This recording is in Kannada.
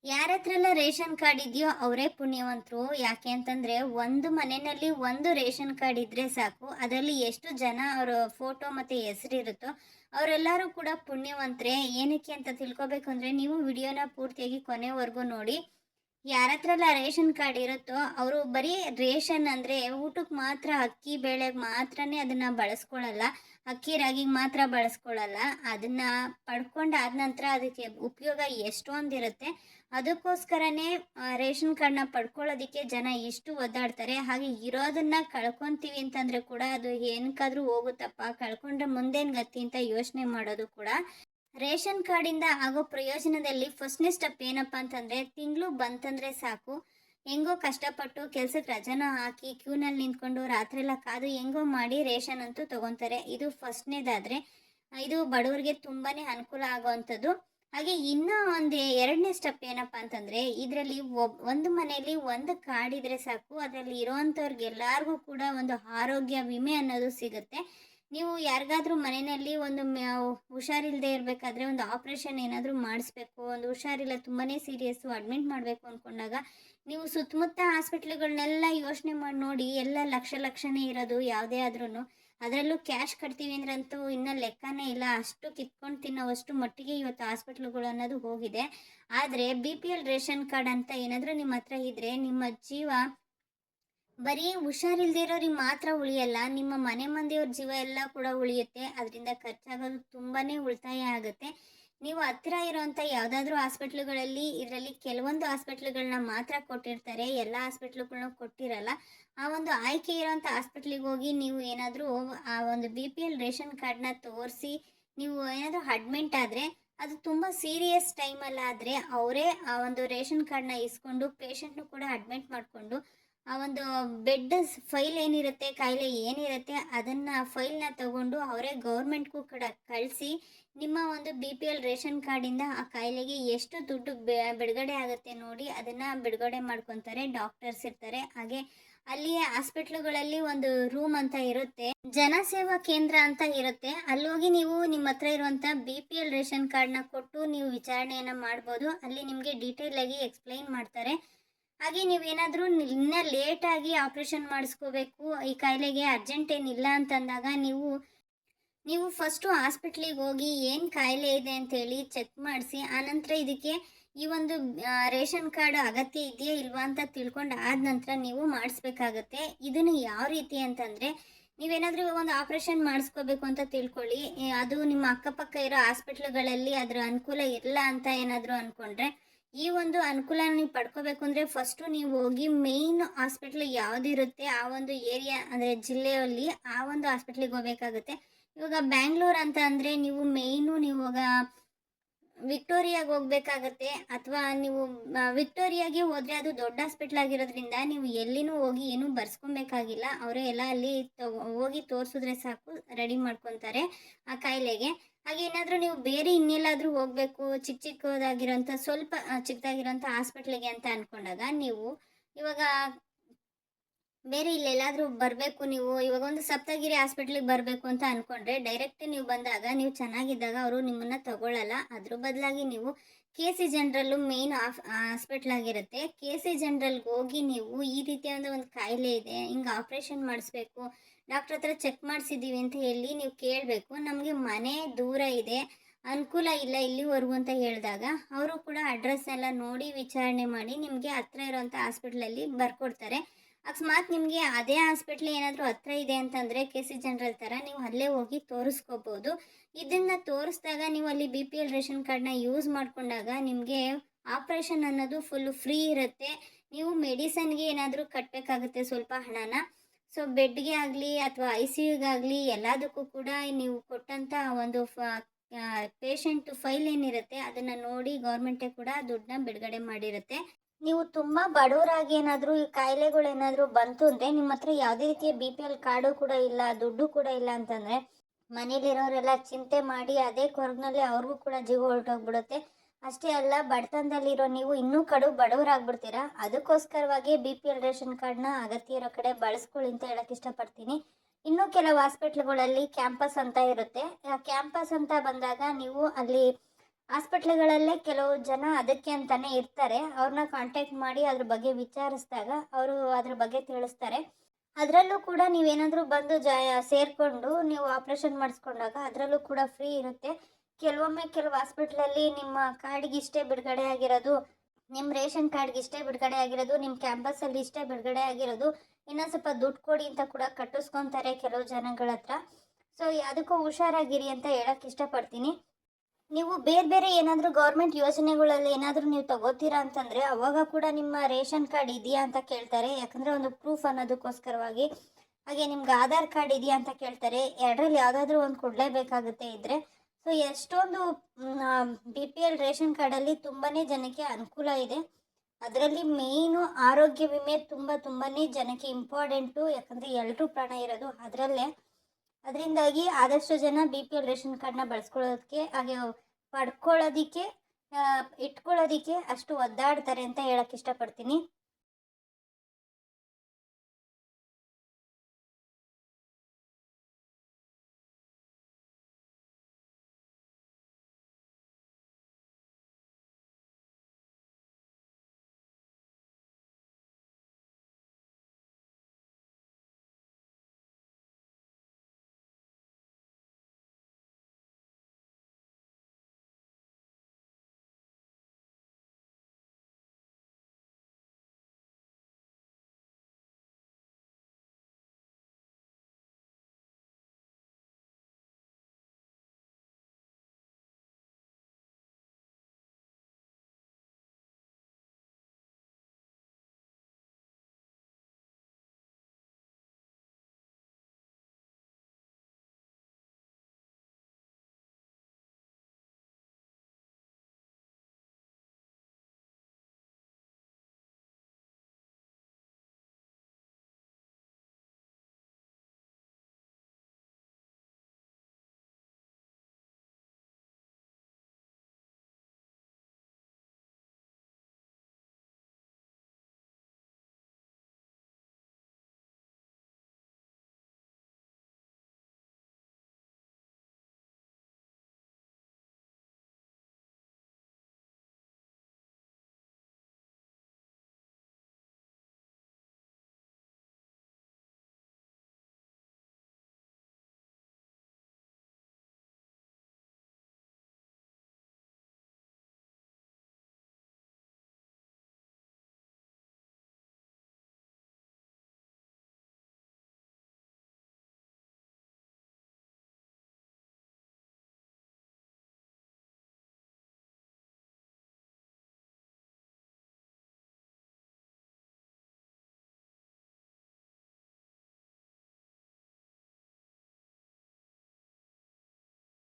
ಯಾರ ಹತ್ರ ಎಲ್ಲ ರೇಷನ್ ಕಾರ್ಡ್ ಇದೆಯೋ ಅವರೇ ಪುಣ್ಯವಂತರು. ಯಾಕೆ ಅಂತಂದ್ರೆ ಒಂದು ಮನೆಯಲ್ಲಿ ಒಂದು ರೇಷನ್ ಕಾರ್ಡ್ ಇದ್ರೆ ಸಾಕು, ಅದರಲ್ಲಿ ಎಷ್ಟು ಜನ ಅವರ ಫೋಟೋ ಮತ್ತೆ ಹೆಸರಿರುತ್ತೋ ಅವರೆಲ್ಲರೂ ಕೂಡ ಪುಣ್ಯವಂತರೇ. ಏನಕ್ಕೆ ಅಂತ ತಿಳ್ಕೊಬೇಕು ಅಂದ್ರೆ ನೀವು ವಿಡಿಯೋನ ಪೂರ್ತಿಯಾಗಿ ಕೊನೆವರೆಗೂ ನೋಡಿ. ಯಾರ ಹತ್ರ ಎಲ್ಲ ರೇಷನ್ ಕಾರ್ಡ್ ಇರುತ್ತೋ ಅವರು ಬರೀ ರೇಷನ್ ಅಂದರೆ ಊಟಕ್ಕೆ ಮಾತ್ರ ಅಕ್ಕಿ ಬೇಳೆಗೆ ಮಾತ್ರನೇ ಅದನ್ನು ಬಳಸ್ಕೊಳ್ಳಲ್ಲ, ಅಕ್ಕಿ ರಾಗಿಗೆ ಮಾತ್ರ ಬಳಸ್ಕೊಳ್ಳಲ್ಲ. ಅದನ್ನು ಪಡ್ಕೊಂಡಾದ ನಂತರ ಅದಕ್ಕೆ ಉಪಯೋಗ ಎಷ್ಟೊಂದಿರುತ್ತೆ. ಅದಕ್ಕೋಸ್ಕರನೇ ರೇಷನ್ ಕಾರ್ಡ್ನ ಪಡ್ಕೊಳ್ಳೋದಕ್ಕೆ ಜನ ಎಷ್ಟು ಒದ್ದಾಡ್ತಾರೆ. ಹಾಗೆ ಇರೋದನ್ನ ಕಳ್ಕೊತೀವಿ ಅಂತಂದರೆ ಕೂಡ ಅದು ಏನಕ್ಕಾದರೂ ಹೋಗುತ್ತಪ್ಪ, ಕಳ್ಕೊಂಡ್ರೆ ಮುಂದೇನು ಗತಿ ಅಂತ ಯೋಚನೆ ಮಾಡೋದು ಕೂಡ. ರೇಷನ್ ಕಾರ್ಡಿಂದ ಆಗೋ ಪ್ರಯೋಜನದಲ್ಲಿ ಫಸ್ಟ್ನೇ ಸ್ಟೆಪ್ ಏನಪ್ಪ ಅಂತಂದರೆ, ತಿಂಗಳು ಬಂತಂದರೆ ಸಾಕು, ಹೆಂಗೋ ಕಷ್ಟಪಟ್ಟು ಕೆಲ್ಸಕ್ಕೆ ರಜನ ಹಾಕಿ ಕ್ಯೂನಲ್ಲಿ ನಿಂತ್ಕೊಂಡು ರಾತ್ರಿಯೆಲ್ಲ ಕಾದು ಹೆಂಗೋ ಮಾಡಿ ರೇಷನ್ ಅಂತೂ ತೊಗೊತಾರೆ. ಇದು ಫಸ್ಟ್ನೇದಾದರೆ ಇದು ಬಡವರಿಗೆ ತುಂಬಾ ಅನುಕೂಲ ಆಗೋವಂಥದ್ದು. ಹಾಗೆ ಇನ್ನೂ ಒಂದು ಎರಡನೇ ಸ್ಟೆಪ್ ಏನಪ್ಪ ಅಂತಂದರೆ, ಇದರಲ್ಲಿ ಒಂದು ಮನೆಯಲ್ಲಿ ಒಂದು ಕಾರ್ಡ್ ಇದ್ದರೆ ಸಾಕು, ಅದರಲ್ಲಿ ಇರೋವಂಥವ್ರಿಗೆಲ್ಲರಿಗೂ ಕೂಡ ಒಂದು ಆರೋಗ್ಯ ವಿಮೆ ಅನ್ನೋದು ಸಿಗುತ್ತೆ. ನೀವು ಯಾರಿಗಾದ್ರೂ ಮನೆಯಲ್ಲಿ ಒಂದು ಹುಷಾರಿಲ್ಲದೆ ಇರಬೇಕಾದ್ರೆ ಒಂದು ಆಪ್ರೇಷನ್ ಏನಾದರೂ ಮಾಡಿಸ್ಬೇಕು, ಒಂದು ಹುಷಾರಿಲ್ಲ ತುಂಬಾ ಸೀರಿಯಸ್ಸು ಅಡ್ಮಿಟ್ ಮಾಡಬೇಕು ಅಂದ್ಕೊಂಡಾಗ ನೀವು ಸುತ್ತಮುತ್ತ ಹಾಸ್ಪಿಟ್ಲುಗಳನ್ನೆಲ್ಲ ಯೋಚನೆ ಮಾಡಿ ನೋಡಿ, ಎಲ್ಲ ಲಕ್ಷನೇ ಇರೋದು ಯಾವುದೇ ಆದ್ರೂ. ಅದರಲ್ಲೂ ಕ್ಯಾಶ್ ಕಟ್ತೀವಿ ಅಂದ್ರಂತೂ ಇನ್ನೂ ಲೆಕ್ಕನೇ ಇಲ್ಲ, ಅಷ್ಟು ಕಿತ್ಕೊಂಡು ತಿನ್ನೋವಷ್ಟು ಮಟ್ಟಿಗೆ ಇವತ್ತು ಹಾಸ್ಪಿಟ್ಲುಗಳು ಅನ್ನೋದು ಹೋಗಿದೆ. ಆದರೆ BPL ರೇಷನ್ ಕಾರ್ಡ್ ಅಂತ ಏನಾದರೂ ನಿಮ್ಮ ಹತ್ರ ಇದ್ದರೆ ನಿಮ್ಮ ಜೀವ ಬರೀ ಹುಷಾರಿಲ್ದಿರೋರಿಗೆ ಮಾತ್ರ ಉಳಿಯಲ್ಲ, ನಿಮ್ಮ ಮನೆ ಮಂದಿಯವ್ರ ಜೀವ ಎಲ್ಲ ಕೂಡ ಉಳಿಯುತ್ತೆ. ಅದರಿಂದ ಖರ್ಚಾಗೋದು ತುಂಬಾ ಉಳಿತಾಯ ಆಗುತ್ತೆ. ನೀವು ಹತ್ತಿರ ಇರೋವಂಥ ಯಾವುದಾದ್ರೂ ಹಾಸ್ಪಿಟ್ಲುಗಳಲ್ಲಿ ಇದರಲ್ಲಿ ಕೆಲವೊಂದು ಹಾಸ್ಪಿಟ್ಲುಗಳನ್ನ ಮಾತ್ರ ಕೊಟ್ಟಿರ್ತಾರೆ, ಎಲ್ಲ ಹಾಸ್ಪಿಟ್ಲುಗಳನ್ನ ಕೊಟ್ಟಿರಲ್ಲ. ಆ ಒಂದು ಆಯ್ಕೆ ಇರೋವಂಥ ಹಾಸ್ಪಿಟ್ಲಿಗೆ ಹೋಗಿ ನೀವು ಏನಾದರೂ ಆ ಒಂದು BPL ರೇಷನ್ ಕಾರ್ಡ್ನ ತೋರಿಸಿ ನೀವು ಏನಾದರೂ ಅಡ್ಮಿಂಟ್ ಆದರೆ, ಅದು ತುಂಬ ಸೀರಿಯಸ್ ಟೈಮಲ್ಲಾದರೆ ಅವರೇ ಆ ಒಂದು ರೇಷನ್ ಕಾರ್ಡ್ನ ಇಸ್ಕೊಂಡು ಪೇಷಂಟ್ನು ಕೂಡ ಅಡ್ಮಿಟ್ ಮಾಡಿಕೊಂಡು ಆ ಒಂದು ಬೆಡ್ ಫೈಲ್ ಏನಿರುತ್ತೆ, ಕಾಯಿಲೆ ಏನಿರುತ್ತೆ ಅದನ್ನು ಫೈಲ್ನ ತಗೊಂಡು ಅವರೇ ಗೌರ್ಮೆಂಟ್ಗೂ ಕೂಡ ಕಳಿಸಿ ನಿಮ್ಮ ಒಂದು BPL ರೇಷನ್ ಕಾರ್ಡಿಂದ ಆ ಕಾಯಿಲೆಗೆ ಎಷ್ಟು ದುಡ್ಡು ಬಿಡುಗಡೆ ಆಗುತ್ತೆ ನೋಡಿ, ಅದನ್ನು ಬಿಡುಗಡೆ ಮಾಡ್ಕೊತಾರೆ. ಡಾಕ್ಟರ್ಸ್ ಇರ್ತಾರೆ. ಹಾಗೆ ಅಲ್ಲಿಯೇ ಹಾಸ್ಪಿಟ್ಲುಗಳಲ್ಲಿ ಒಂದು ರೂಮ್ ಅಂತ ಇರುತ್ತೆ, ಜನಸೇವಾ ಕೇಂದ್ರ ಅಂತ ಇರುತ್ತೆ. ಅಲ್ಲೋಗಿ ನೀವು ನಿಮ್ಮ ಹತ್ರ ಇರುವಂಥ BPL ರೇಷನ್ ಕಾರ್ಡ್ನ ಕೊಟ್ಟು ನೀವು ವಿಚಾರಣೆಯನ್ನು ಮಾಡ್ಬೋದು. ಅಲ್ಲಿ ನಿಮಗೆ ಡೀಟೇಲ್ ಆಗಿ ಎಕ್ಸ್ಪ್ಲೈನ್ ಮಾಡ್ತಾರೆ. ಹಾಗೆ ನೀವೇನಾದರೂ ಇನ್ನೂ ಲೇಟಾಗಿ ಆಪ್ರೇಷನ್ ಮಾಡಿಸ್ಕೋಬೇಕು, ಈ ಕಾಯಿಲೆಗೆ ಅರ್ಜೆಂಟ್ ಏನಿಲ್ಲ ಅಂತಂದಾಗ ನೀವು ಫಸ್ಟು ಹಾಸ್ಪಿಟ್ಲಿಗೆ ಹೋಗಿ ಏನು ಕಾಯಿಲೆ ಇದೆ ಅಂತೇಳಿ ಚೆಕ್ ಮಾಡಿಸಿ, ಆನಂತರ ಇದಕ್ಕೆ ಈ ಒಂದು ರೇಷನ್ ಕಾರ್ಡ್ ಅಗತ್ಯ ಇದೆಯಾ ಇಲ್ವಾ ಅಂತ ತಿಳ್ಕೊಂಡು ಆದ ನಂತರ ನೀವು ಮಾಡಿಸ್ಬೇಕಾಗತ್ತೆ. ಇದನ್ನು ಯಾವ ರೀತಿ ಅಂತಂದರೆ, ನೀವೇನಾದರೂ ಒಂದು ಆಪ್ರೇಷನ್ ಮಾಡಿಸ್ಕೋಬೇಕು ಅಂತ ತಿಳ್ಕೊಳ್ಳಿ, ಅದು ನಿಮ್ಮ ಅಕ್ಕಪಕ್ಕ ಇರೋ ಹಾಸ್ಪಿಟ್ಲುಗಳಲ್ಲಿ ಅದರ ಅನುಕೂಲ ಇಲ್ಲ ಅಂತ ಏನಾದರೂ ಅಂದ್ಕೊಂಡ್ರೆ, ಈ ಒಂದು ಅನುಕೂಲ ನೀವು ಪಡ್ಕೋಬೇಕು ಅಂದರೆ ಫಸ್ಟು ನೀವು ಹೋಗಿ ಮೇಯ್ನ್ ಹಾಸ್ಪಿಟ್ಲ್ ಯಾವುದಿರುತ್ತೆ ಆ ಒಂದು ಏರಿಯಾ ಅಂದರೆ ಜಿಲ್ಲೆಯಲ್ಲಿ ಆ ಒಂದು ಹಾಸ್ಪಿಟ್ಲಿಗೆ ಹೋಗಬೇಕಾಗುತ್ತೆ. ಇವಾಗ ಬ್ಯಾಂಗ್ಳೂರ್ ಅಂತ ಅಂದರೆ ನೀವು ಮೇಯ್ನು ನೀವು ಇವಾಗ ವಿಕ್ಟೋರಿಯಾಗೆ ಹೋಗಬೇಕಾಗತ್ತೆ. ಅಥವಾ ನೀವು ವಿಕ್ಟೋರಿಯಾಗೆ ಹೋದರೆ ಅದು ದೊಡ್ಡ ಹಾಸ್ಪಿಟ್ಲ್ ಆಗಿರೋದ್ರಿಂದ ನೀವು ಎಲ್ಲಿನೂ ಹೋಗಿ ಏನೂ ಬರ್ಸ್ಕೊಬೇಕಾಗಿಲ್ಲ, ಅವರೇ ಎಲ್ಲ ಅಲ್ಲಿ ಹೋಗಿ ತೋರಿಸಿದ್ರೆ ಸಾಕು, ರೆಡಿ ಮಾಡ್ಕೊತಾರೆ ಆ ಕಾಯಿಲೆಗೆ. ಹಾಗೆ ಏನಾದರೂ ನೀವು ಬೇರೆ ಇನ್ನೆಲ್ಲಾದರೂ ಹೋಗಬೇಕು, ಚಿಕ್ಕದಾಗಿರೋಂಥ ಸ್ವಲ್ಪ ಚಿಕ್ಕದಾಗಿರೋಂಥ ಹಾಸ್ಪಿಟ್ಲಿಗೆ ಅಂತ ಅಂದ್ಕೊಂಡಾಗ ನೀವು ಇವಾಗ ಬೇರೆ ಇಲ್ಲೆಲ್ಲಾದರೂ ಬರಬೇಕು, ನೀವು ಇವಾಗ ಒಂದು ಸಪ್ತಗಿರಿ ಹಾಸ್ಪಿಟ್ಲಿಗೆ ಬರಬೇಕು ಅಂತ ಅಂದ್ಕೊಂಡ್ರೆ ಡೈರೆಕ್ಟ್ ನೀವು ಬಂದಾಗ ನೀವು ಚೆನ್ನಾಗಿದ್ದಾಗ ಅವರು ನಿಮ್ಮನ್ನು ತಗೊಳ್ಳಲ್ಲ. ಅದ್ರ ಬದಲಾಗಿ ನೀವು KC ಜನರಲ್ಲು ಮೇಯ್ನ್ ಹಾಸ್ಪಿಟ್ಲ್ ಆಗಿರುತ್ತೆ, KC ಜನರಲ್ಗೆ ಹೋಗಿ ನೀವು ಈ ರೀತಿಯ ಒಂದು ಕಾಯಿಲೆ ಇದೆ, ಹಿಂಗೆ ಆಪ್ರೇಷನ್ ಮಾಡಿಸ್ಬೇಕು, ಡಾಕ್ಟ್ರ್ ಹತ್ರ ಚೆಕ್ ಮಾಡಿಸಿದ್ದೀವಿ ಅಂತ ಹೇಳಿ ನೀವು ಕೇಳಬೇಕು. ನಮಗೆ ಮನೆ ದೂರ ಇದೆ, ಅನುಕೂಲ ಇಲ್ಲ ಇಲ್ಲಿವರೆಗೂ ಅಂತ ಹೇಳಿದಾಗ ಅವರು ಕೂಡ ಅಡ್ರೆಸ್ ಎಲ್ಲ ನೋಡಿ ವಿಚಾರಣೆ ಮಾಡಿ ನಿಮಗೆ ಹತ್ರ ಇರೋಂಥ ಹಾಸ್ಪಿಟ್ಲಲ್ಲಿ ಬರ್ಕೊಡ್ತಾರೆ. ಅಕಸ್ಮಾತ್ ನಿಮಗೆ ಅದೇ ಹಾಸ್ಪಿಟ್ಲ್ ಏನಾದರೂ ಹತ್ರ ಇದೆ ಅಂತಂದರೆ KC ಜನರಲ್ ಥರ ನೀವು ಅಲ್ಲೇ ಹೋಗಿ ತೋರಿಸ್ಕೋಬೋದು. ಇದನ್ನು ತೋರಿಸಿದಾಗ ನೀವು ಅಲ್ಲಿ BPL ರೇಷನ್ ಕಾರ್ಡ್ನ ಯೂಸ್ ಮಾಡಿಕೊಂಡಾಗ ನಿಮಗೆ ಆಪ್ರೇಷನ್ ಅನ್ನೋದು ಫುಲ್ಲು ಫ್ರೀ ಇರುತ್ತೆ. ನೀವು ಮೆಡಿಸನ್ಗೆ ಏನಾದರೂ ಕಟ್ಟಬೇಕಾಗುತ್ತೆ ಸ್ವಲ್ಪ ಹಣನ. ಸೊ ಬೆಡ್ಗೆ ಆಗಲಿ ಅಥವಾ ICUಗಾಗಲಿ ಎಲ್ಲದಕ್ಕೂ ಕೂಡ ನೀವು ಕೊಟ್ಟಂಥ ಒಂದು ಪೇಷಂಟ್ ಫೈಲ್ ಏನಿರುತ್ತೆ ಅದನ್ನು ನೋಡಿ ಗೌರ್ಮೆಂಟೇ ಕೂಡ ದುಡ್ಡನ್ನ ಬಿಡುಗಡೆ ಮಾಡಿರುತ್ತೆ. ನೀವು ತುಂಬ ಬಡವರಾಗಿ ಏನಾದರೂ ಈ ಕಾಯಿಲೆಗಳೇನಾದರೂ ಬಂತು ಅಂದರೆ ನಿಮ್ಮ ಹತ್ರ ಯಾವುದೇ ರೀತಿಯ BPL ಕಾರ್ಡು ಕೂಡ ಇಲ್ಲ, ದುಡ್ಡು ಕೂಡ ಇಲ್ಲ ಅಂತಂದರೆ ಮನೇಲಿರೋರೆಲ್ಲ ಚಿಂತೆ ಮಾಡಿ ಅದೇ ಕೊರಗಿನಲ್ಲಿ ಅವ್ರಿಗೂ ಕೂಡ ಜೀವ ಹೊರಟೋಗ್ಬಿಡುತ್ತೆ. ಅಷ್ಟೇ ಅಲ್ಲ, ಬಡತನದಲ್ಲಿರೋ ನೀವು ಇನ್ನೂ ಕಡು ಬಡವರಾಗ್ಬಿಡ್ತೀರಾ. ಅದಕ್ಕೋಸ್ಕರವಾಗಿ BPL ರೇಷನ್ ಕಾರ್ಡ್ನ ಅಗತ್ಯ ಇರೋ ಕಡೆ ಬಳಸ್ಕೊಳ್ಳಿ ಅಂತ ಹೇಳಕ್ಕೆ ಇಷ್ಟಪಡ್ತೀನಿ. ಇನ್ನೂ ಕೆಲವು ಹಾಸ್ಪಿಟ್ಲುಗಳಲ್ಲಿ ಕ್ಯಾಂಪಸ್ ಅಂತ ಇರುತ್ತೆ. ಕ್ಯಾಂಪಸ್ ಅಂತ ಬಂದಾಗ ನೀವು ಅಲ್ಲಿ ಹಾಸ್ಪಿಟ್ಲ್‌ಗಳಲ್ಲೇ ಕೆಲವು ಜನ ಅದಕ್ಕೆ ಅಂತಾನೆ ಇರ್ತಾರೆ. ಅವ್ರನ್ನ ಕಾಂಟ್ಯಾಕ್ಟ್ ಮಾಡಿ ಅದ್ರ ಬಗ್ಗೆ ವಿಚಾರಿಸಿದಾಗ ಅವರು ಅದ್ರ ಬಗ್ಗೆ ತಿಳಿಸ್ತಾರೆ. ಅದರಲ್ಲೂ ಕೂಡ ನೀವೇನಾದರೂ ಬಂದು ಸೇರಿಕೊಂಡು ನೀವು ಆಪ್ರೇಷನ್ ಮಾಡಿಸ್ಕೊಂಡಾಗ ಅದರಲ್ಲೂ ಕೂಡ ಫ್ರೀ ಇರುತ್ತೆ. ಕೆಲವೊಮ್ಮೆ ಕೆಲವು ಹಾಸ್ಪಿಟ್ಲಲ್ಲಿ ನಿಮ್ಮ ಕಾರ್ಡಿಗೆ ಇಷ್ಟೇ ಬಿಡುಗಡೆ ಆಗಿರೋದು, ನಿಮ್ಮ ರೇಷನ್ ಕಾರ್ಡ್‌ಗೆ ಇಷ್ಟೇ ಬಿಡುಗಡೆ ಆಗಿರೋದು, ನಿಮ್ಮ ಕ್ಯಾಂಪಸಲ್ಲಿ ಇಷ್ಟೇ ಬಿಡುಗಡೆ ಆಗಿರೋದು, ಇನ್ನೊಂದು ಸ್ವಲ್ಪ ದುಡ್ಡು ಕೊಡಿ ಅಂತ ಕೂಡ ಕಟ್ಟಿಸ್ಕೊತಾರೆ ಕೆಲವು ಜನಗಳ ಹತ್ರ. ಸೊ ಅದಕ್ಕೂ ಹುಷಾರಾಗಿರಿ ಅಂತ ಹೇಳಕ್ಕೆ ಇಷ್ಟಪಡ್ತೀನಿ. ನೀವು ಬೇರೆ ಬೇರೆ ಏನಾದರೂ ಗೌರ್ಮೆಂಟ್ ಯೋಜನೆಗಳಲ್ಲಿ ಏನಾದರೂ ನೀವು ತಗೋತೀರಾ ಅಂತಂದರೆ ಅವಾಗ ಕೂಡ ನಿಮ್ಮ ರೇಷನ್ ಕಾರ್ಡ್ ಇದೆಯಾ ಅಂತ ಕೇಳ್ತಾರೆ. ಯಾಕಂದರೆ ಒಂದು ಪ್ರೂಫ್ ಅನ್ನೋದಕ್ಕೋಸ್ಕರವಾಗಿ. ಹಾಗೆ ನಿಮ್ಗೆ ಆಧಾರ್ ಕಾರ್ಡ್ ಇದೆಯಾ ಅಂತ ಕೇಳ್ತಾರೆ. ಎರಡರಲ್ಲಿ ಯಾವುದಾದ್ರೂ ಒಂದು ಕೊಡಲೇಬೇಕಾಗುತ್ತೆ ಇದ್ದರೆ. ಸೊ ಎಷ್ಟೊಂದು ಬಿ ಪಿ ಎಲ್ ರೇಷನ್ ಕಾರ್ಡಲ್ಲಿ ತುಂಬಾ ಜನಕ್ಕೆ ಅನುಕೂಲ ಇದೆ. ಅದರಲ್ಲಿ ಮೇಯ್ನು ಆರೋಗ್ಯ ವಿಮೆ ತುಂಬಾ ಜನಕ್ಕೆ ಇಂಪಾರ್ಟೆಂಟು. ಯಾಕಂದರೆ ಎಲ್ಲರೂ ಪ್ರಾಣ ಇರೋದು ಅದರಲ್ಲೇ. ಅದರಿಂದಾಗಿ ಆದಷ್ಟು ಜನ ಬಿ ಪಿ ಎಲ್ ರೇಷನ್ ಕಾರ್ಡ್ನ ಬಳಸ್ಕೊಳ್ಳೋದಕ್ಕೆ ಹಾಗೆ ಪಡ್ಕೊಳ್ಳೋದಕ್ಕೆ ಇಟ್ಕೊಳ್ಳೋದಕ್ಕೆ ಅಷ್ಟು ಒದ್ದಾಡ್ತಾರೆ ಅಂತ ಹೇಳಕ್ಕೆ ಇಷ್ಟಪಡ್ತೀನಿ.